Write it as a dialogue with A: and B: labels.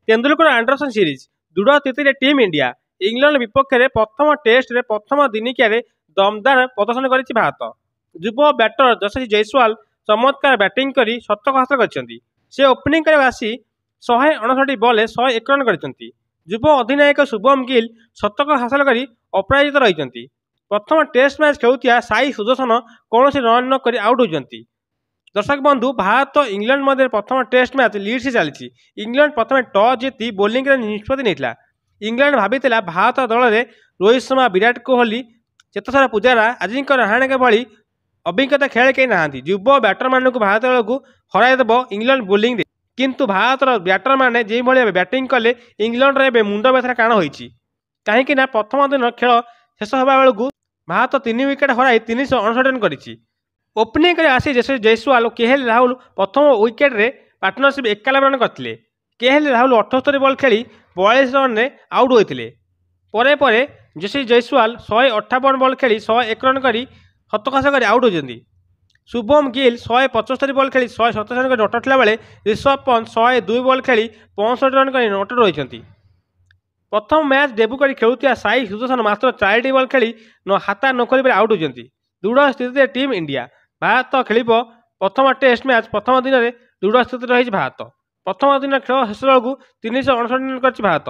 A: Tendulkar आंडरसन series दृढ़ स्थित team India England विपक्ष में प्रथम टेस्ट रे प्रथम दिनिकिया दमदार प्रदर्शन कर भारत। युव बैटर यशस्वी जयसवाल चमत्कार बैटिंग कर शतक हासिल कर ओपनिंग कर आसी 159 बॉल 101 रन कर युव अधिनायक शुभम गिल शतक हासिल कर अपराजित रही। प्रथम टेस्ट मैच खेलुआ साई सुदर्शन कौन रन नक आउट होती। दर्शक बंधु भारत इंग्लैंड मध्य प्रथम टेस्ट मैच लीड से चली। इंग्लैंड प्रथम टॉस जीति बोलिंग निष्पत्ति नहीं। इंग्लैंड भाई भारत दल में रोहित शर्मा विराट कोहली चेतेश्वर पुजारा अजिंक्य रहाणे भली अभिज्ञता खेल कहीं ना। युव बैटर मान भारत दल को हरदेव इंग्लैंड बोलिंग किंतु भारत बैटर मैंने जो भाई बैटिंग कले इंग्लैंड मुंड व्यथार कारण होती कहीं प्रथम दिन खेल शेष होगा बेलू भारत 3 विकेट हर 359 रन कर ओपनिंग कर आसी यशस्वी जयसवाल और केएल राहुल प्रथम विकेट रे पार्टनरशिप 91 रन करते। केएल राहुल 78 बॉल खेली 42 रन रे आउट होते। परे यशस्वी जयसवाल 158 बॉल खेली 101 रन कर शतक हासिल कर आउट होती। शुभम गिल 175 बॉल खेली 127 रन कर नट बेले ऋषभ पंत 102 बॉल खेली 65 रन कर नट रही। प्रथम मैच डेब्यू कर खेलुआ साई सुदर्शन मात्र 4 बॉल खेली हाथा नोकरी पर आउट होती। दृढ़ स्थिति टीम इंडिया भारत खेल प्रथम टेस्ट मैच प्रथम दिन में दृढ़ स्थिति रही। भारत प्रथम दिन खेल शेष बेलू 359 रन कर भारत।